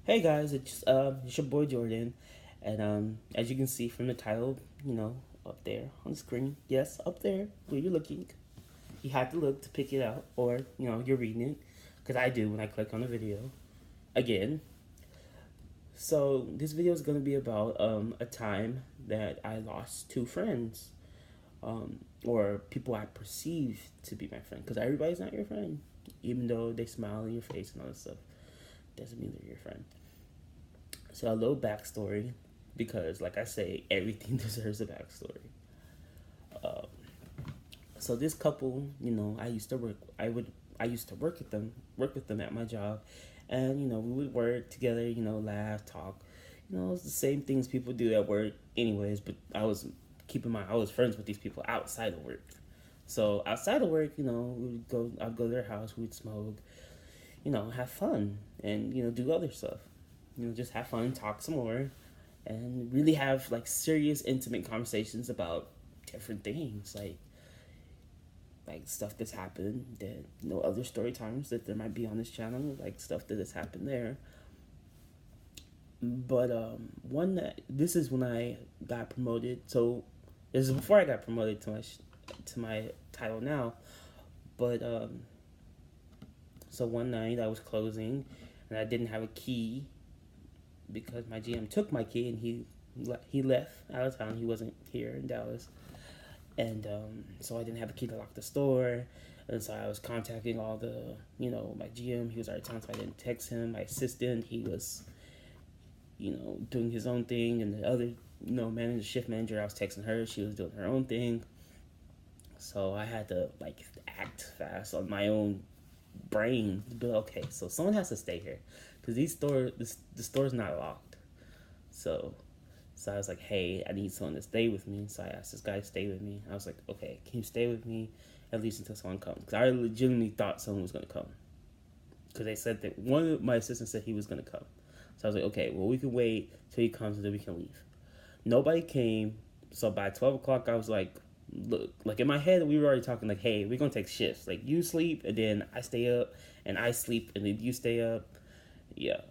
Hey guys, it's your boy Jordan, and as you can see from the title, up there on the screen, yes, up there where you're looking, you have to look to pick it out, or you're reading it, because I do when I click on the video. Again, so this video is gonna be about a time that I lost two friends, or people I perceive to be my friend, because everybody's not your friend, even though they smile in your face and all this stuff, doesn't mean they're your friend. So a little backstory, because like I say, everything deserves a backstory. Um, so this couple, I used to work with them at my job, and we would work together, laugh, talk, it's the same things people do at work, anyways. But I was friends with these people outside of work. So outside of work, I'd go to their house, we'd smoke, have fun, and do other stuff. Just have fun, talk some more, and really have like serious, intimate conversations about different things, like stuff that's happened that other story times that there might be on this channel, like stuff that has happened there. But this is when I got promoted. So this is before I got promoted to my title now. But so one night I was closing, and I didn't have a key because my GM took my key, and he left out of town. He wasn't here in Dallas, and so I didn't have a key to lock the store. And so I was contacting all the my GM. He was out of town, so I didn't text him. My assistant, he was doing his own thing, and the other manager, shift manager, I was texting her. She was doing her own thing. So I had to like act fast on my own brain to be like, okay, so someone has to stay here because the store's not locked. So I was like, hey, I need someone to stay with me. So I asked this guy to stay with me. I was like, okay, can you stay with me at least until someone comes? Because I legitimately thought someone was going to come. Because they said that one of my assistants said he was going to come. So I was like, okay, well, we can wait till he comes and then we can leave. Nobody came. So by 12 o'clock, I was like, look, like in my head, we were already talking like, hey, we're going to take shifts. Like you sleep and then I stay up, and I sleep and then you stay up. Yeah,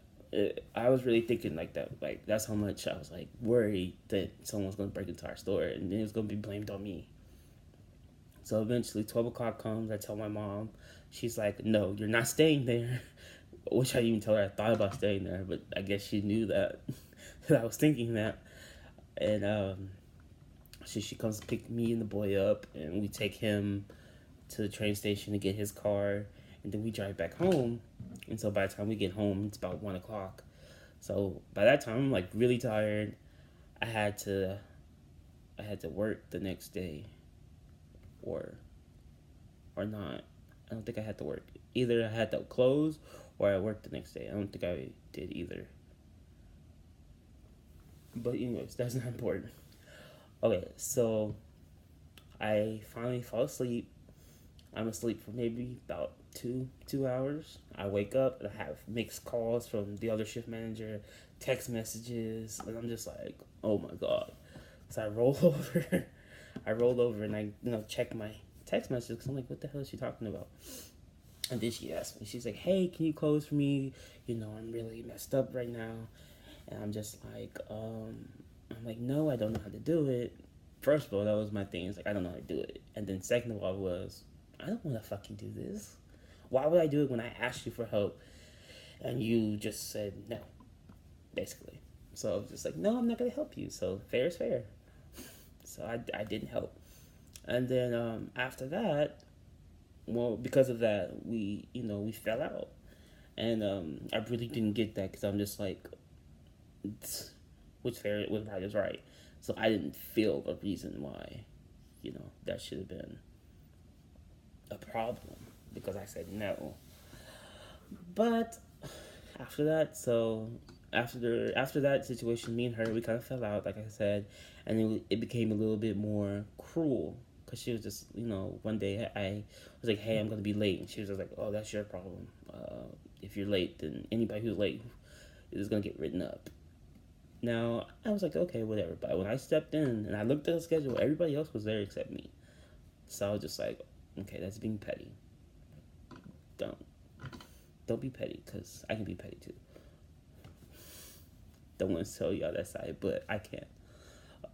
I was really thinking like that. Like that's how much I was like worried that someone was gonna break into our store, and then it was gonna be blamed on me. So eventually, 12 o'clock comes. I tell my mom. She's like, "No, you're not staying there." Which I even told her I thought about staying there, but I guess she knew that that I was thinking that. And she comes to pick me and the boy up, and we take him to the train station to get his car, and then we drive back home. And so by the time we get home, it's about 1 o'clock. So by that time, I'm like really tired. I had to I had to work the next day, or not. I don't think I had to work. Either I had to close or I worked the next day. I don't think I did either. But anyways, that's not important. Okay, so I finally fall asleep. I'm asleep for maybe about two hours. I wake up and I have mixed calls from the other shift manager, text messages, and I'm just like, oh my god. So I roll over. I roll over and I check my text messages because I'm like, what the hell is she talking about? And then she asked me, she's like, hey, can you close for me? I'm really messed up right now. And I'm just like, I'm like, no, I don't know how to do it. First of all, that was my thing. It's like, I don't know how to do it. And then second of all was, I don't want to fucking do this. Why would I do it when I asked you for help and you just said no, basically? So I was just like, no, I'm not going to help you. So fair is fair. So I didn't help. And then after that, well, because of that, we fell out. And I really didn't get that because I'm just like, what's fair, what's right is right. So I didn't feel a reason why, that should have been a problem because I said no. But after that, so after that situation, me and her, we kind of fell out, like I said, and it became a little bit more cruel because she was just, one day I was like, hey, I'm gonna be late, and she was just like, oh, that's your problem. If you're late, then anybody who's late is gonna get written up. Now I was like, okay, whatever. But when I stepped in and I looked at the schedule, everybody else was there except me. So I was just like, okay, that's being petty. Don't be petty because I can be petty too. don't want to tell y'all that side, but I can't.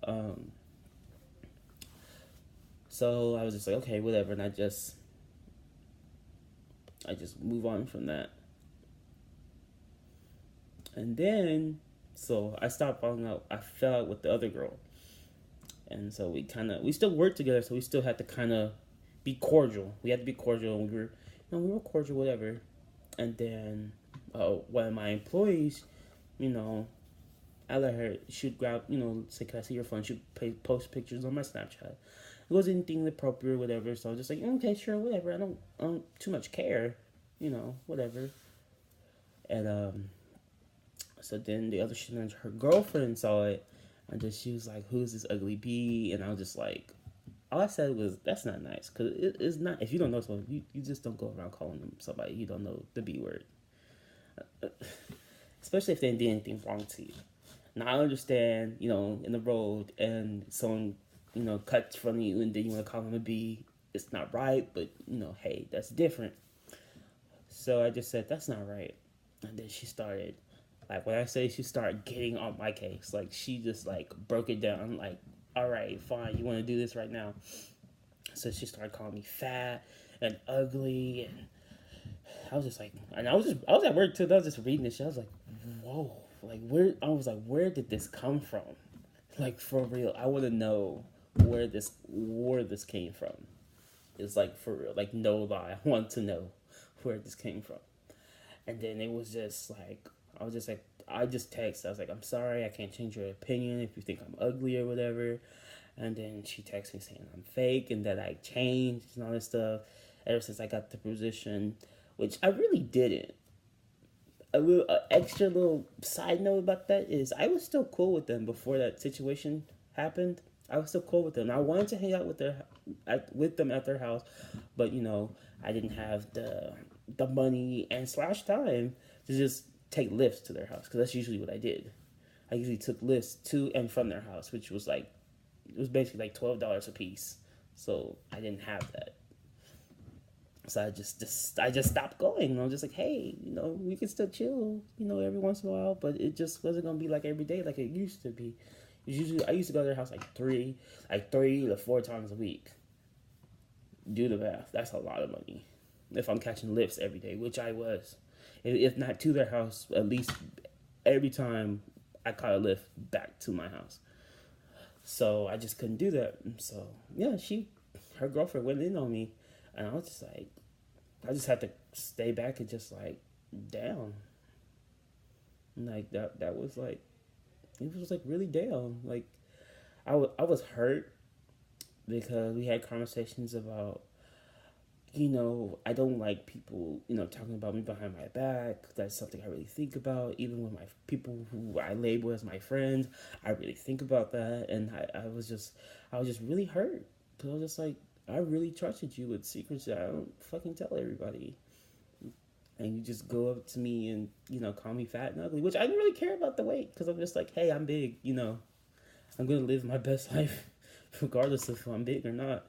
Um, so I was just like, okay, whatever, and I just move on from that. And then, so I stopped falling out. I fell out with the other girl, and so we still worked together. So we still had to kind of be cordial. We had to be cordial, and we were cordial, whatever. And then, one of my employees, you know, I let her shoot, grab, say, can I see your phone? She'd post pictures on my Snapchat. It wasn't anything inappropriate or whatever. So I was just like, okay, sure, whatever. I don't too much care, whatever. And so then the other shit, her girlfriend saw it, and then she was like, "Who's this ugly bee?" And I was just like, all I said was, "That's not nice," because it's not. If you don't know someone, you just don't go around calling them somebody you don't know the B word, especially if they did anything wrong to you. Now I understand, in the road and someone, cuts from you and then you want to call them a B. It's not right, but hey, that's different. So I just said that's not right, and then she started. Like when I say she started getting on my case, like she just like broke it down. Like, all right, fine, you want to do this right now? So she started calling me fat and ugly, and I was just like, and I was at work too. I was just reading this shit. I was like, whoa, like where? I was like, where did this come from? Like for real, I want to know where this came from. It's like for real, like no lie. I want to know where this came from. And then it was just like, I was just like, I just texted. I was like, I'm sorry, I can't change your opinion if you think I'm ugly or whatever. And then she texted me saying I'm fake and that I changed and all this stuff ever since I got the position, which I really didn't. A extra little side note about that is I was still cool with them before that situation happened. I was still cool with them. I wanted to hang out with them at their house, but I didn't have the money and slash time to just take lifts to their house because that's usually what I did. I usually took lifts to and from their house, which was like it was basically like $12 a piece. So I didn't have that. So I just stopped going. I was just like, hey, we can still chill, every once in a while, but it just wasn't gonna be like every day like it used to be. I used to go to their house like three to four times a week. Do the math. That's a lot of money. If I'm catching lifts every day, which I was, if not to their house, at least every time I caught a lift back to my house. So I just couldn't do that. So yeah, her girlfriend went in on me, and I was just like, I just had to stay back and just like, down. Like that was like, it was like really down. Like I was hurt because we had conversations about, I don't like people, talking about me behind my back. That's something I really think about. Even with my people who I label as my friends, I really think about that. And I was just really hurt. Because I was just like, I really trusted you with secrets that I don't fucking tell everybody. And you just go up to me and, call me fat and ugly, which I didn't really care about the weight. Because I'm just like, hey, I'm big, I'm going to live my best life regardless of if I'm big or not.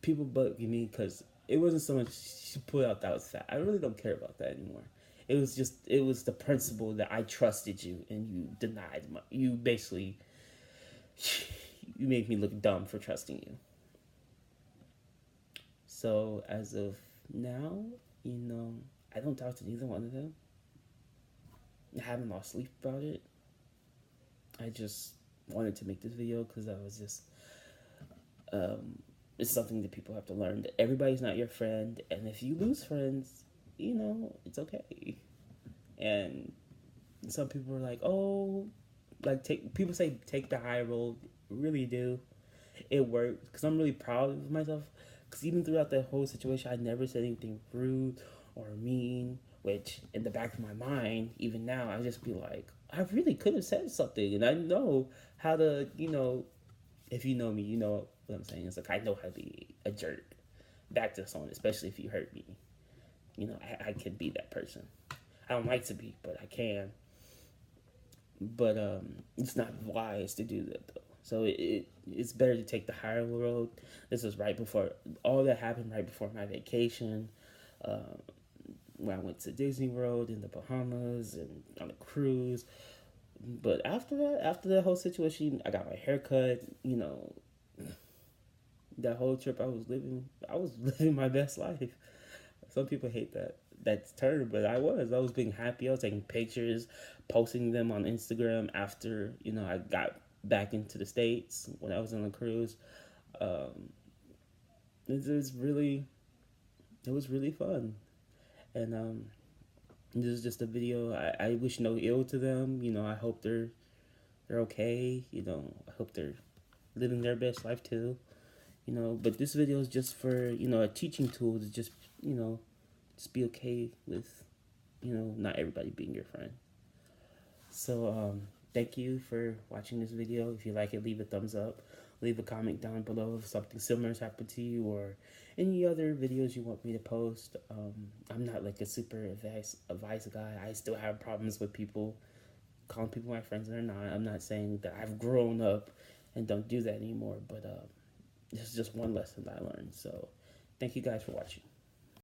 People bug me because it wasn't so much she put out that I was fat. I really don't care about that anymore. It was the principle that I trusted you and you denied you basically, you made me look dumb for trusting you. So as of now, I don't talk to neither one of them. I haven't lost sleep about it. I just wanted to make this video because I was just it's something that people have to learn that everybody's not your friend, and if you lose friends, it's okay. And some people are like, oh, like people say take the high road. Really do. It works because I'm really proud of myself. Because even throughout that whole situation, I never said anything rude or mean. Which in the back of my mind, even now, I just be like, I really could have said something, and I know how to, if you know me, you know what I'm saying. It's like I know how to be a jerk back to someone, especially if you hurt me. I can be that person. I don't like to be, but I can. But it's not wise to do that though. So it's better to take the higher road. This was right before all that happened. Right before my vacation. when I went to Disney World in the Bahamas and on a cruise. But after that whole situation, I got my hair cut. You know, that whole trip I was living my best life. Some people hate that term, but I was being happy. I was taking pictures, posting them on Instagram after I got back into the States when I was on the cruise. Um, it was really fun, and this is just a video. I wish no ill to them. I hope they're okay. I hope they're living their best life too. But this video is just for a teaching tool to you know just be okay with not everybody being your friend. So thank you for watching this video. If you like it, leave a thumbs up. Leave a comment down below if something similar has happened to you or any other videos you want me to post. I'm not like a super advice guy. I still have problems with people calling people my friends and they're not. I'm not saying that I've grown up and don't do that anymore, but this is just one lesson that I learned. So thank you guys for watching.